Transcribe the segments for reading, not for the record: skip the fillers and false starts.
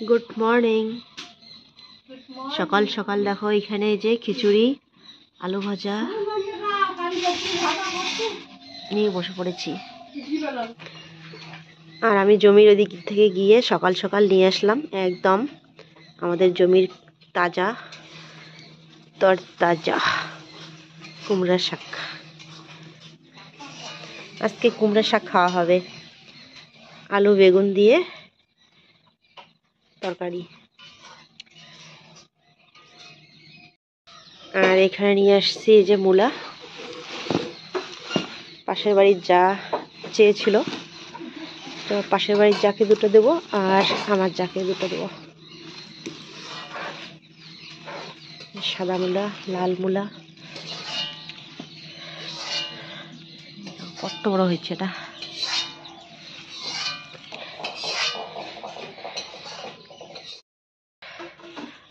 Good morning. সকাল সকাল দেখো এখানে যে খিচুড়ি আলু ভাজা নিয়ে বসে পড়েছি। আর আমি জমির ওদিক থেকে গিয়ে সকাল সকাল নিয়ে আসলাম একদম আমাদের জমির তাজা তরতাজা কুমড়া শাক। আজকে কুমড়া শাক খাওয়া হবে, আলু বেগুন দিয়ে তরকারি। আর এখানে নিয়ে আসছি এই যে মূলা, পাশের বাড়ির যা চেয়েছিল, তো পাশের বাড়ির যাকে দুটো দেবো আর আমার যাকে দুটো দেবো। সাদা মূলা, লাল মূলা, কত বড় হয়েছে এটা।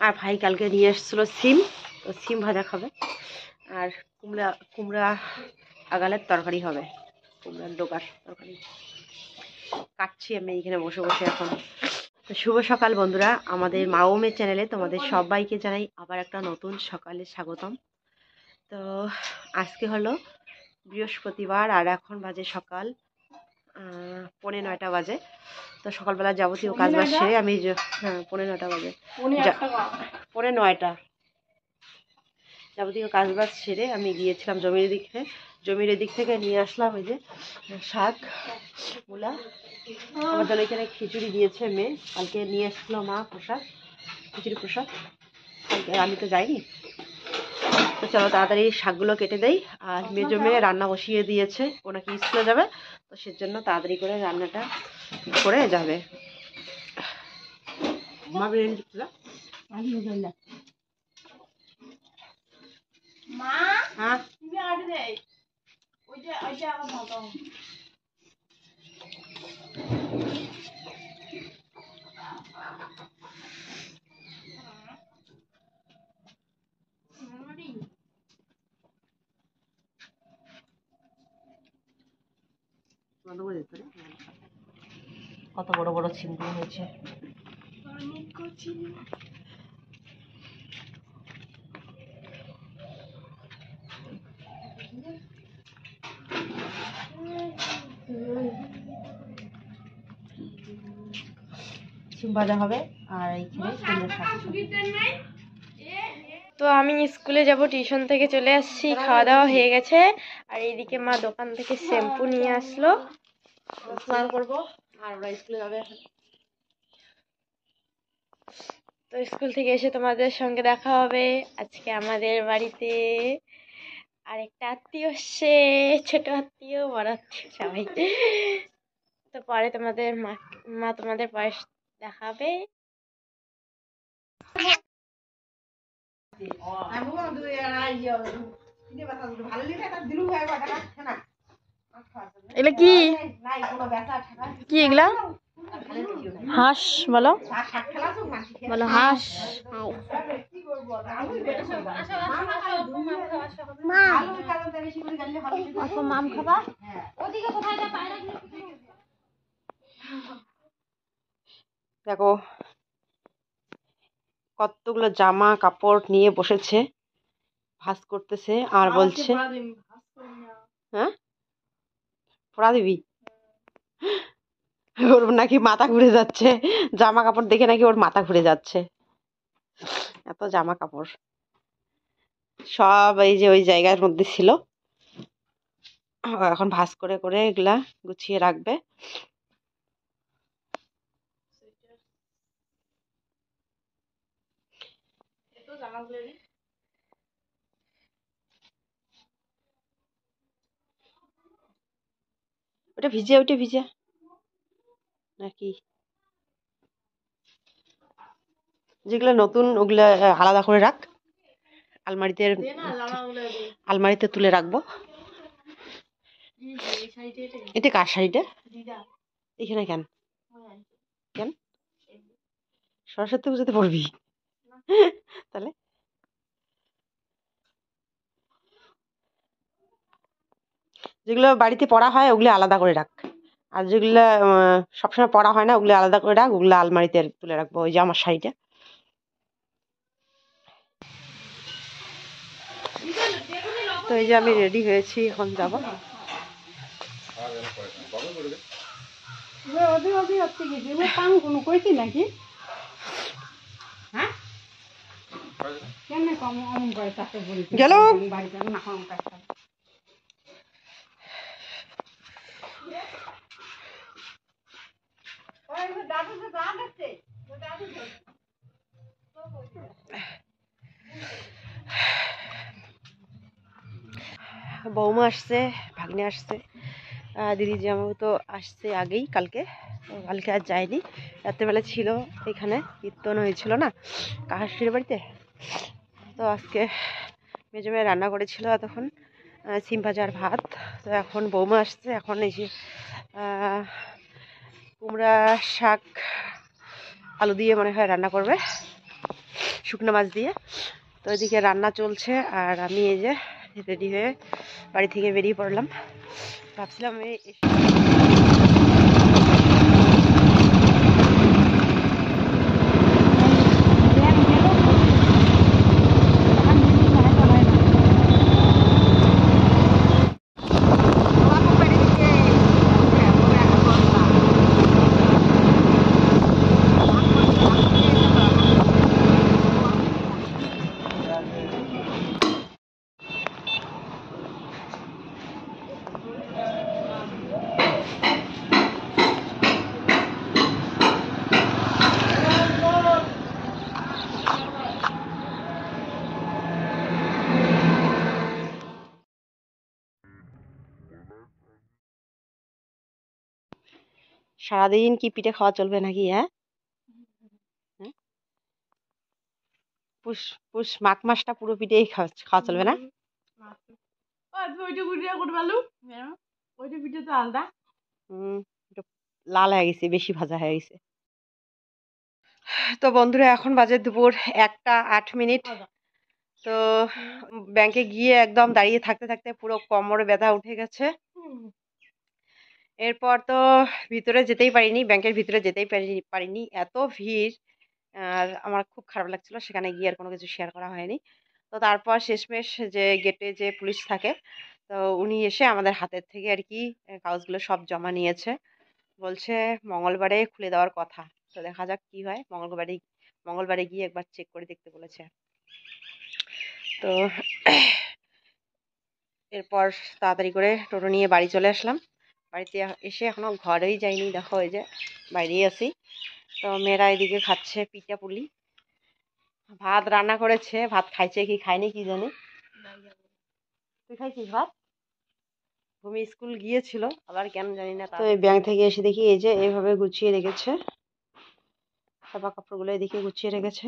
আর ভাই কালকে নিয়ে এসেছিল সিম, তো সিম ভাজা খাবে। আর কুমড়া আগালের তরকারি হবে, কুমড়ার ডোকার তরকারি কাটছি আমি এখানে বসে বসে এখন। তো শুভ সকাল বন্ধুরা, আমাদের মা ও মেয়ের চ্যানেলে তোমাদের সবাইকে জানাই আবার একটা নতুন সকালে স্বাগতম। তো আজকে হলো বৃহস্পতিবার আর এখন বাজে সকাল 9:45 বাজে। তো সকালবেলা যাবতীয় কাজ বাজ সেরে আমি 9:45 বাজে, 9:45 যাবতীয় কাজ বাজ সেরে আমি গিয়েছিলাম জমির এদিক থেকে নিয়ে আসলাম এই যে শাক মূলা। আমার জন্য এখানে খিচুড়ি দিয়েছে মেয়ে, কালকে নিয়ে এসেছিল মা খিচুড়ি প্রসাদ, কালকে আমি তো যাইনি। তো চলো তাড়াতাড়ি শাকগুলো কেটে দেই। আর মেজো মেয়ে রান্না বসিয়ে দিয়েছে, ও নাকি স্কুলে যাবে, তো সেজন্য তাড়াতাড়ি করে রান্নাটা করে যাবে। মা বিরিয়ানি দিচ্ছিল, হ্যাঁ কত বড় বড় ছিমগুলো হয়েছে। সিম ভাজা হবে আর এইখানে তো আমি স্কুলে যাব, টিউশন থেকে চলে আসছি, খাওয়া দাওয়া হয়ে গেছে। আর এইদিকে মা দোকান থেকে শ্যাম্পু নিয়ে আসলো, স্নান করবো আর ওরা স্কুলে যাবে। তো স্কুল থেকে এসে তোমাদের সঙ্গে দেখা হবে। আজকে আমাদের বাড়িতে আরেকটা আত্মীয় এসছে, ছোট আত্মীয় বড় আত্মীয় সবাই। তো পরে তোমাদের মা তোমাদের পরে দেখাবে। এগুলা কি কি এগুলা? হাঁস বলো, বলো হাঁস। মাম খাবা? দেখো কতগুলো জামা কাপড় নিয়ে বসেছে, ভাঁজ করতেছে আর বলছে হ্যাঁ পড়া দিবি। ওর নাকি মাথা ঘুরে যাচ্ছে, জামা কাপড় দেখে নাকি ওর মাথা ঘুরে যাচ্ছে, এত জামা কাপড় সব এই যে ওই জায়গার মধ্যে ছিল। এখন ভাঁজ করে করে এগুলা গুছিয়ে রাখবে। ওটা ভিজে নাকি যেগুলো নতুন ওগুলা আলাদা করে রাখ, আলমারিতে তুলে রাখবো। এটা কার শাড়িটা এখানে কেন কেন সরস্বতী পুজোতে পড়বি? তাহলে যেগুলো বাড়িতে পড়া হয় ওগুলো আলাদা করে রাখ, আর যেগুলো সবসময় পরা হয় না ওগুলো আলাদা করে রাখ, ওগুলো আলমারিতে তুলে রাখবো। ওই যে আমার শাড়িটা। তো এই যে আমি রেডি হয়েছি, এখন যাবো। নাকি গেল বৌমা আসছে, ভাগ্নে আসছে, দিদি জামাও তো আসছে আগেই কালকে। তো কালকে আর যায়নি, রাত্রেবেলা ছিল এখানে, কীর্তন হয়েছিল না কাহাশির বাড়িতে। তো আজকে মেজো মেয়ে রান্না করেছিল এতক্ষণ সিম ভাজা আর ভাত। তো এখন বৌমা আসছে, এখন এই যে কুমড়া শাক আলু দিয়ে মনে হয় রান্না করবে, শুকনো মাছ দিয়ে। তো এদিকে রান্না চলছে আর আমি এই যে রেডি হয়ে বাড়ি থেকে বেরিয়ে পড়লাম। ভাবছিলাম আমি সারাদিন কি পিঠে খাওয়া চলবে নাকি? হ্যাঁ, পুষ পুষ মাঘ মাসটা পুরো পিঠেই খাওয়া চলবে না? একটু লাল হয়ে গেছে, বেশি ভাজা হয়ে গেছে। তো বন্ধুরা এখন বাজে দুপুর 1টা 8 মিনিট। তো ব্যাংকে গিয়ে একদম দাঁড়িয়ে থাকতে থাকতে পুরো কোমরে ব্যথা উঠে গেছে। এরপর তো ভিতরে যেতেই পারিনি, ব্যাংকের ভিতরে যেতেই পারিনি, এত ভিড়। আর আমার খুব খারাপ লাগছিল, সেখানে গিয়ে আর কোনো কিছু শেয়ার করা হয়নি। তো তারপর শেষমেশ যে গেটে যে পুলিশ থাকে, তো উনি এসে আমাদের হাতের থেকে আর কি কাগজগুলো সব জমা নিয়েছে। বলছে মঙ্গলবারে খুলে দেওয়ার কথা। তো দেখা যাক কি হয়, মঙ্গলবারে গিয়ে একবার চেক করে দেখতে বলেছে। তো এরপর তাড়াতাড়ি করে টোটো নিয়ে বাড়ি চলে আসলাম। বাড়িতে এসে এখনো ঘরেই যাইনি, দেখো এই যে বাইরেই আছি। তো মেয়েরা এদিকে খাচ্ছে পিঠা পুলি, ভাত রান্না করেছে, ভাত খাইছে কি খায়নি কি জানি। তুই খাইছিস ভাত? ভূমি স্কুল গিয়েছিল, আবার কেন জানি না। তো এই ব্যাংক থেকে এসে দেখি এই যে এইভাবে গুছিয়ে রেখেছে, সাবা কাপড়গুলো এদিকে গুছিয়ে রেখেছে।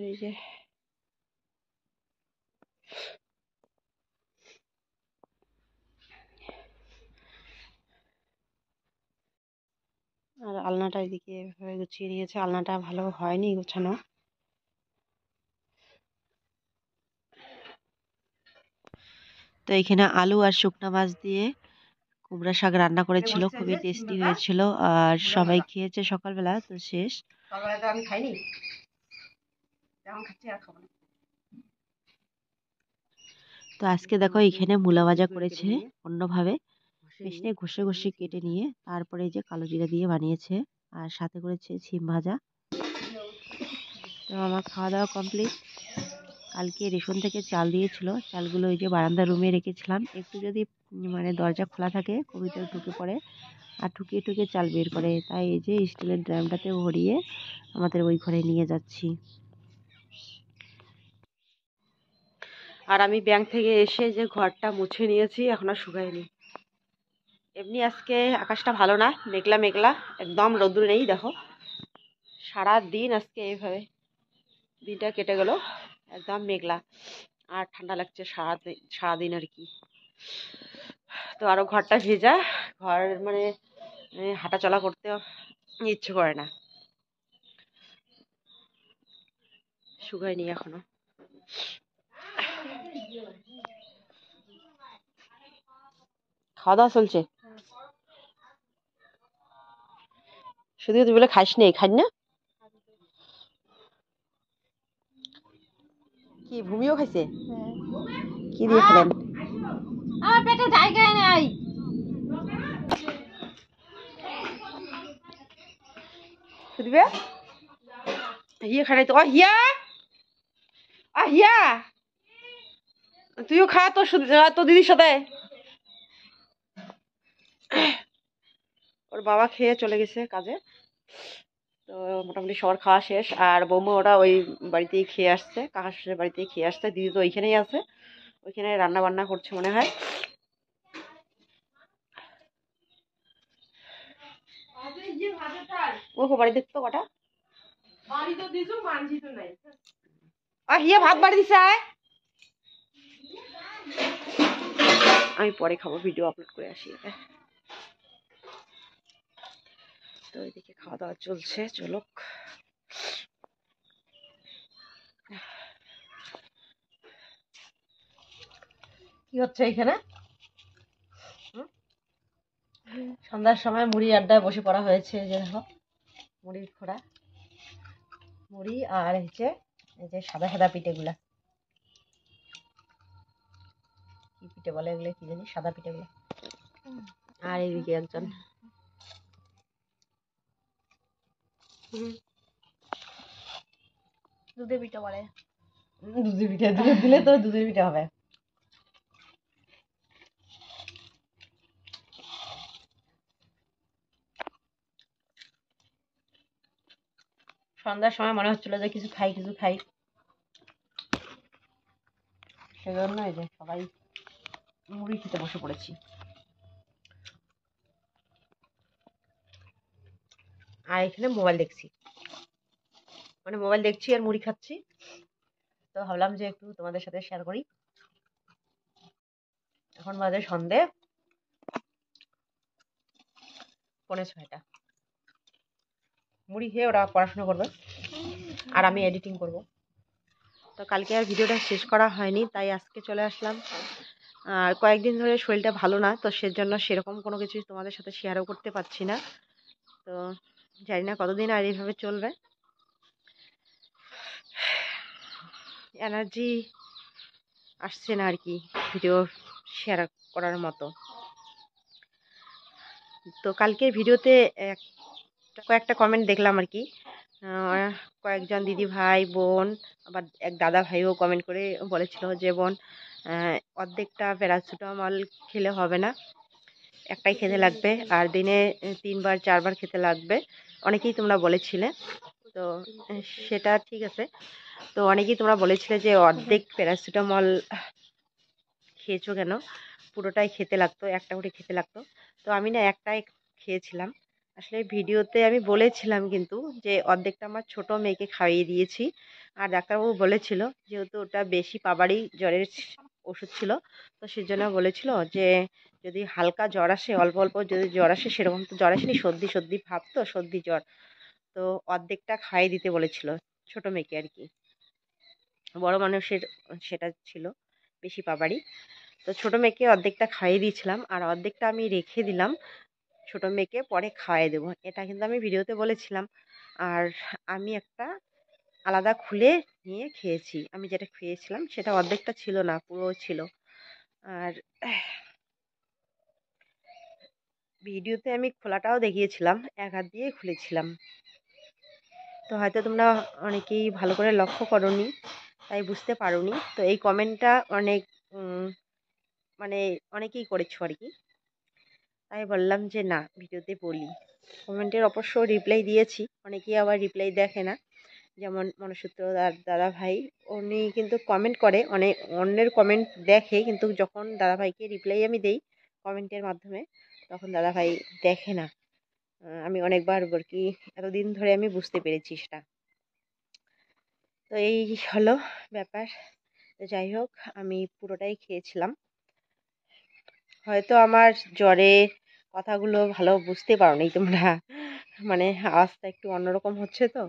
এই যে আর আলনাটা এদিকে এভাবে গুছিয়ে নিয়েছে, আলনাটা ভালো হয়নি গোছানো। তো এখানে আলু আর শুকনো মাছ দিয়ে কুমড়া শাক রান্না করেছিল, খুবই টেস্টি হয়েছিল। আর সবাই খেয়েছে সকালবেলা, তো শেষ। সকালবেলা তো আমি খাইনি, এখন খাচ্ছি আর খাবো না। তো আজকে দেখো এখানে মূলা ভাজা করেছে অন্যভাবে, মেশিনে ঘষে ঘষে কেটে নিয়ে তারপরে এই যে কালো জিরা দিয়ে বানিয়েছে, আর সাথে করেছে সিম ভাজা। তো আমার খাওয়া দাওয়া কমপ্লিট। কালকে রেশন থেকে চাল দিয়েছিল, চালগুলো ওই যে বারান্দা রুমে রেখেছিলাম। একটু যদি মানে দরজা খোলা থাকে কবিতর ঢুকে পড়ে আর ঠুকিয়ে ঠুকিয়ে চাল বের করে, তাই এই যে স্টিলের ড্রামটাতে ভরিয়ে আমাদের ওই ঘরে নিয়ে যাচ্ছি। আর আমি ব্যাংক থেকে এসে যে ঘরটা মুছে নিয়েছি, এখনো শুকায়নি। এমনি আজকে আকাশটা ভালো না, মেঘলা মেঘলা, একদম রোদ্দুর নেই। দেখো সারা দিন আজকে এইভাবে দিনটা কেটে গেল, একদম মেঘলা আর ঠান্ডা লাগছে সারাদিন আর কি। তো আরো ঘরটা ভেজা, ঘর মানে হাঁটা চলা করতে ইচ্ছে করে না, শুকায়নি এখনো। খাওয়া দাওয়া চলছে? শুধু তুই বলে খাস নি, খাই না? কি ভূমিও খাইছে? কি দিয়ে খেলেন? আমার পেটে জায়গায় নাই। দিবে হিয়া খাই তো। হিয়া হিয়া তুইও খা তো, তো দিদির সাথে। ওর বাবা খেয়ে চলে গেছে কাজে, তো মোটামুটি সবার খাওয়া শেষ। আর বৌমা ওরা ওই বাড়িতেই খেয়ে আসছে, কাকা শ্বশুরের বাড়িতেই খেয়ে আসছে। দিদি তো ওইখানেই আছে, ওইখানে রান্না বান্না করছে মনে হয়। ও বাড়ি দেখতো কটা হিয়া ভাত বাড়ি দিছে। আমি পরে খাবো, ভিডিও আপলোড করে আসি। তো এদিকে খাওয়া দাওয়া চলছে, চলুক। কি হচ্ছে এখানে? সন্ধ্যার সময় মুড়ি আড্ডায় বসে পড়া হয়েছে। যে দেখো মুড়ির খোড়া, মুড়ি আর হচ্ছে এই যে সাদা সাদা পিঠেগুলা, কি পিঠে বলে এগুলো, কি জানি, সাদা পিঠেগুলো। আর এইদিকে একজন দুধে পিঠা বলে। দুধের পিঠে, দুধ দিলে তো দুধের পিঠে হবে। সন্ধ্যার সময় মনে হচ্ছিল যে কিছু খাই, সেজন্য এই যে সবাই মুড়ি খেতে বসে পড়েছি। আর এখানে মোবাইল দেখছি, মানে মোবাইল দেখছি আর মুড়ি খাচ্ছি। তো ভাবলাম যে একটু তোমাদের সাথে শেয়ার করি। এখন বাজে সন্ধে 5:45। মুড়ি খেয়ে ওরা পড়াশোনা করবে আর আমি এডিটিং করব। তো কালকে আর ভিডিওটা শেষ করা হয়নি, তাই আজকে চলে আসলাম। আর কয়েকদিন ধরে শরীরটা ভালো না, তো সেজন্য সেরকম কোনো কিছু তোমাদের সাথে শেয়ারও করতে পারছি না। তো জানি না কতদিন আর এইভাবে চলবে। এনার্জি আসছে না আর কি ভিডিও শেয়ার করার মতো। তো কালকের ভিডিওতে কয়েকটা কমেন্ট দেখলাম আর কি। কয়েকজন দিদি ভাই বোন, আবার এক দাদা ভাইও কমেন্ট করে বলেছিল যে বোন, অর্ধেকটা প্যারাসিটামল খেলে হবে না, একটাই খেতে লাগবে, আর দিনে 3বার 4বার খেতে লাগবে। অনেকেই তোমরা বলেছিলে, তো সেটা ঠিক আছে। তো অনেকেই তোমরা বলেছিলে যে অর্ধেক প্যারাসিটামল খেয়েছো কেন, পুরোটাই খেতে লাগতো, একটা করে খেতে লাগতো। তো আমি না একটাই খেয়েছিলাম। আসলে ভিডিওতে আমি বলেছিলাম কিন্তু যে অর্ধেকটা আমার ছোট মেয়েকে খাইয়ে দিয়েছি। আর ডাক্তারবাবু বলেছিল যেহেতু ওটা বেশি পাবারই জ্বরের ওষুধ ছিল, তো সেজন্য বলেছিল যে যদি হালকা জ্বর আসে, অল্প অল্প যদি জ্বর আসে, সেরকম তো জ্বর আসেনি, সর্দি সর্দি ভাব, তো সর্দি জ্বর, তো অর্ধেকটা খাইয়ে দিতে বলেছিল ছোট মেয়েকে আর কি। বড় মানুষের সেটা ছিল বেশি পাবারই। তো ছোটো মেয়েকে অর্ধেকটা খাইয়ে দিয়েছিলাম, আর অর্ধেকটা আমি রেখে দিলাম, ছোটো মেয়েকে পরে খাইয়ে দেবো, এটা কিন্তু আমি ভিডিওতে বলেছিলাম। আর আমি একটা আলাদা খুলে নিয়ে খেয়েছি, আমি যেটা খেয়েছিলাম সেটা অর্ধেকটা ছিল না, পুরো ছিল। আর ভিডিওতে আমি খোলাটাও দেখিয়েছিলাম, এক হাত দিয়ে খুলেছিলাম। তো হয়তো তোমরা অনেকেই ভালো করে লক্ষ্য করোনি, তাই বুঝতে পারোনি। তো এই কমেন্টটা অনেক মানে অনেকেই করেছো আর কি, তাই বললাম যে না ভিডিওতে বলি। কমেন্টের অবশ্য রিপ্লাই দিয়েছি, অনেকেই আবার রিপ্লাই দেখে না। যেমন মনুসূত্র দাদা ভাই, উনি কিন্তু কমেন্ট করে, অনেক অন্যের কমেন্ট দেখে, কিন্তু যখন দাদা ভাইকে রিপ্লাই আমি দেই কমেন্টের মাধ্যমে, তখন দাদা ভাই দেখে না। আমি অনেকবার আর কি এতদিন ধরে আমি বুঝতে পেরেছি সেটা। তো এই হলো ব্যাপার। তো যাই হোক, আমি পুরোটাই খেয়েছিলাম। হয়তো আমার জ্বরে কথাগুলো ভালো বুঝতে পারোনি তোমরা, মানে আওয়াজটা একটু অন্যরকম হচ্ছে তো।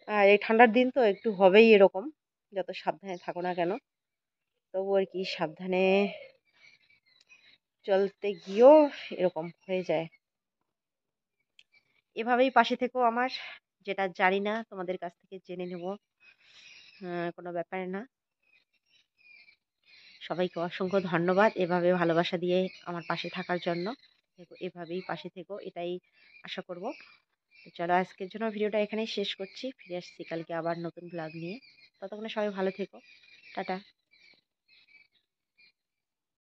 আর এই ঠান্ডার দিন তো একটু হবেই এরকম, যত সাবধানে থাকো না কেন, তবু আর কি সাবধানে চলতে গিয়েও এরকম হয়ে যায়। এভাবেই পাশে থেকেও আমার, যেটা জানি না তোমাদের কাছ থেকে জেনে নেব, কোনো ব্যাপার না। সবাইকে অসংখ্য ধন্যবাদ এভাবে ভালোবাসা দিয়ে আমার পাশে থাকার জন্য। এভাবেই পাশে থেকো, এটাই আশা করব। তো চলো আজকের জন্য ভিডিওটা এখানেই শেষ করছি। ফিরে আসছি কালকে আবার নতুন ব্লগ নিয়ে। ততক্ষণে সবাই ভালো থেকো। টাটা।